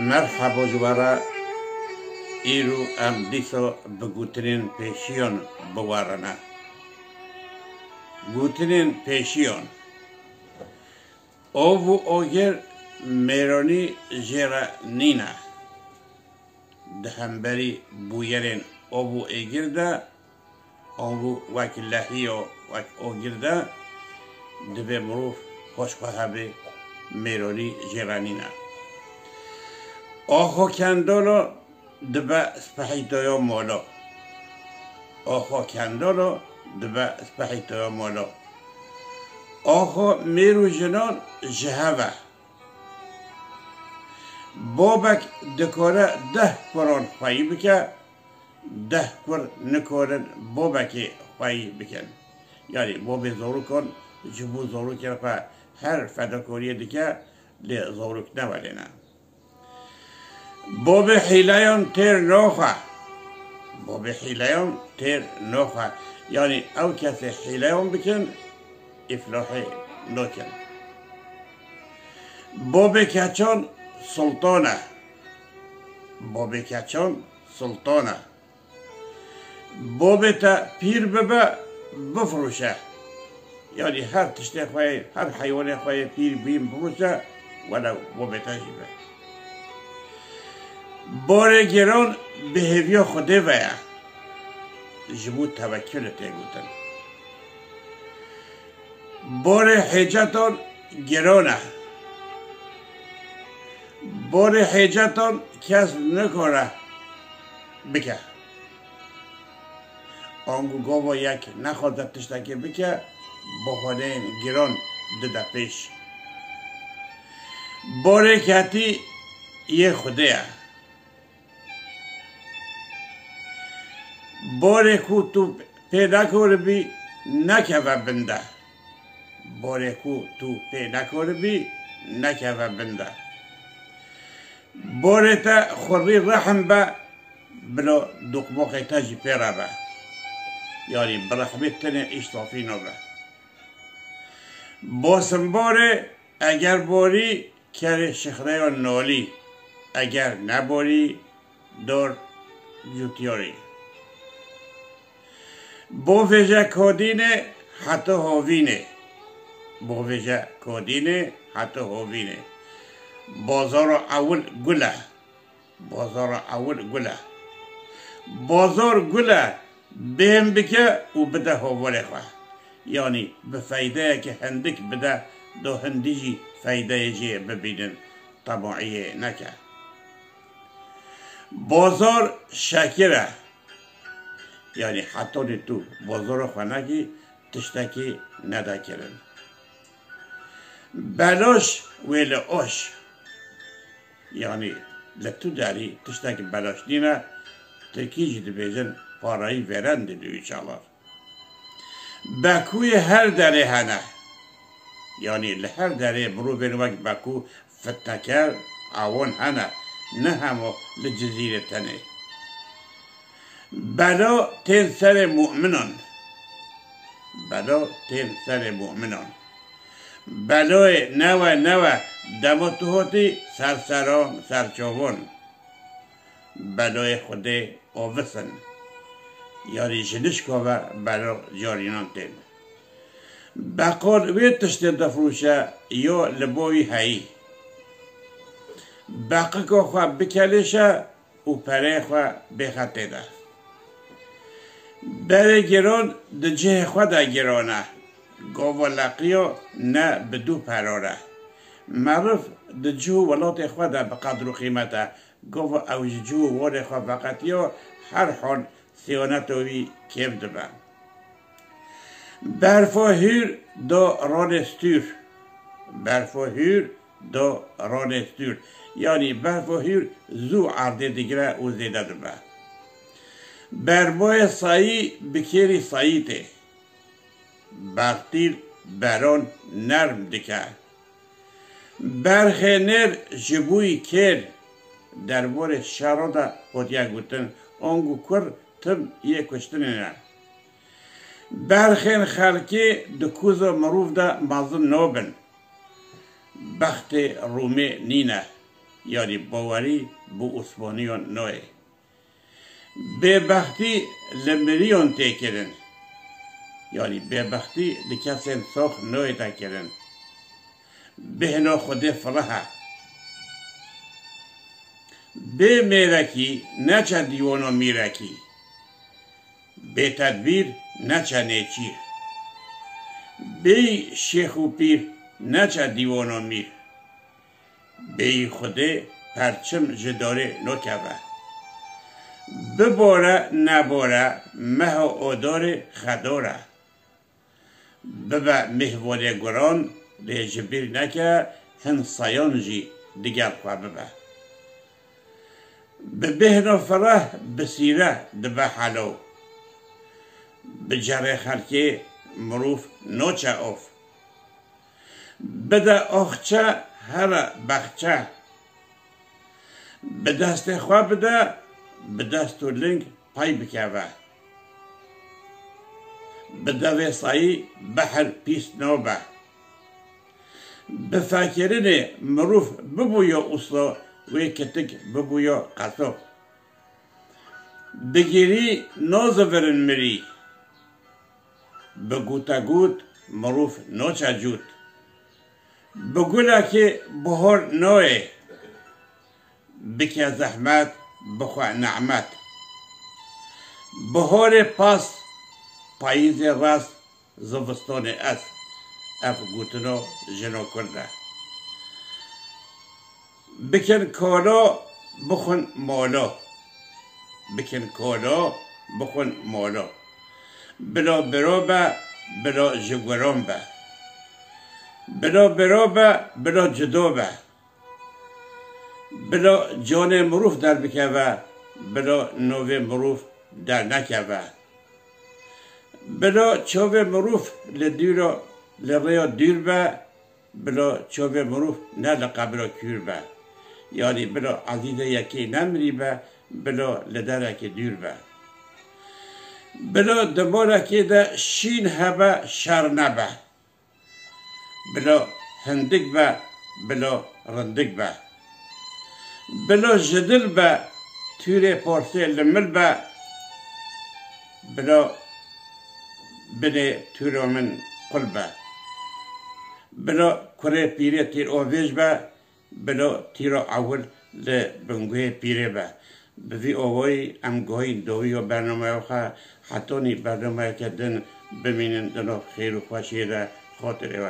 مرحبا جوارا ایرو ام دیسا بگوترین پیشیان بوارنا گوترین پیشیان او اوگر میرانی جرا نینا دهنبری بویرین او ایگر ده او وکی لحیو وک اوگر ده دبه مروف خوشخواه به میرانی جرا نینا آخو کندالو دبه سپحیتایا مالا آخو کندالو دبه سپحیتایا مالا آخو میرو جنان جهوه بابک دکاره 10 کران خواهی بکه 10 کر نکارن بابک خواهی بکن یعنی باب زارو کن جبو زارو کرده هر فداکاری دیگه لی زاروک نولینه باب حیلیان تیر نوخه باب حیلیان تیر نوخه یعنی او کسی حیلیان بکن افلاحی نکن باب کچان سلطانه باب کچان سلطانه باب تا پیر ببه بفروشه یعنی هر تشتی خواهی هر حیوان خواهی پیر بیم بفروشه ولو باب تا جیبه بار گران به هویا خوده ویا جبو توکل تیگوتن بار حجتان گرانه بار حجتان کس نکاره بکه آنگو گاوا یک نخواهد تشتکی بکه بخانه گران دده پیش بار کتی یه خوده باره کو تو پیدا کر بی نکه بنده باره کو تو پیدا کر بی نکه بنده باره تا خوری رحم با بلا دقماقی تاجی پیره با یعنی برحمت تنه اشتافی نو با باسم باره اگر باری کر شخره و نالی اگر نباری دار جوتیاری با وجه کادینه حتی هاوینه با وجه کادینه حتی هاوینه بازار اول گله بازار اول گله بازار گله بهم بکه و بده هاوله خواه یعنی به فایده که هندک بده دو هندیجی فایده جه ببینن طبعیه نکه بازار شکره یعنی حتی تو بازار خانگی تشتکی نده کرن بلاش ویل آش یعنی لطو داری تشتکی بلاش دینه ترکی جدی بیزن پارایی ورن دیدوی چالار بکوی هر داره هنه یعنی لهر داره برو بینوک بکو فتکر آوان هنه نه همو لجزیره تنه بلا تین سر مؤمنان بلا تین سر مؤمنان بلای نوه دماتوهاتی سرسران سرچاوان بلای خوده آوسن یاری جنش که بلا جارینان تین بقال وی تشتی دفروشه یا لبوی هایی بقی که خواه بکلشه و پره خواه بخطه ده بره گران ده جه خود گرانه گاوا لقیا نه بدو پراره معروف ده جو ولات خود به قدر و قیمته گاوا اوج جو وار خود فقط یا هر حال سیانتوی کم دبه برفا هیر دا رانستور برفا هیر دا رانستور یعنی برفا هیر زو عرضه دیگره او زیده دبه بربای سایی بکیری سایی ته برطیل بران نرم دکه برخ نر جبوی کر دربار شرادا خود یک گوتن آنگو کر تم یک کشتن نه برخین خلکی دکوزا مروف دا مازن نابن بخت رومه نینه یعنی باوری بو عثمانیان نوه ببختی لمریون تکرن یعنی ببختی لکسین ساخ نوه تکرن بهنا خود فرحه به میرکی نچه دیوانا میرکی به تدبیر نچه نیچیر به شیخ و پیر نچه دیوانا میر به خوده پرچم جداره نکوه بباره نباره مه آدار خداره ببه مهوال گران لجبیر نکه هن سایان جی دیگر خواه ببه ببهن فرح بسیره دبه حلو بجره خلکه مروف نوچه اوف بده آخچه هر بخچه به دست خواه بده به دست و لنگ پای بکوه به دوی سایی بحر پیس نوبه به فکرین مروف ببویا اصلا وی کتک ببویا قصاب بگیری نازورن مری بگوتا گوت مروف نوچه جوت بگولا که بهار نوه بکه زحمت بخواه نعمت بهار پاس پاییز راست زوستان است اف گوتنو جنو کرده بکن کالا بخون مالا بکن کالا بخون مالا بلا برابه بلا جگران به بلا برابه بلا جدابه بلا جان مروف در بکوه بلا نوه مروف در نکوه بلا چوه مروف لریا دیر به بلا چوه مروف نه لقبرا کور به یعنی بلا عزیزه یکی نمری به بلا لدره که دیر به بلا دماره که ده شین هبه شر نبه بلا هندک به بلا رندک به بلا جدل به تیره پارسه لمل به بلا بنه تیره من قلبه بلا کره پیره تیر آویج به بلا تیر اول لبنگوه پیره به بوی آوای امگاهی دوی و برنامه خواه حتی نی برنامه که دن بمینن دنو خیر و خوشی را خاطره و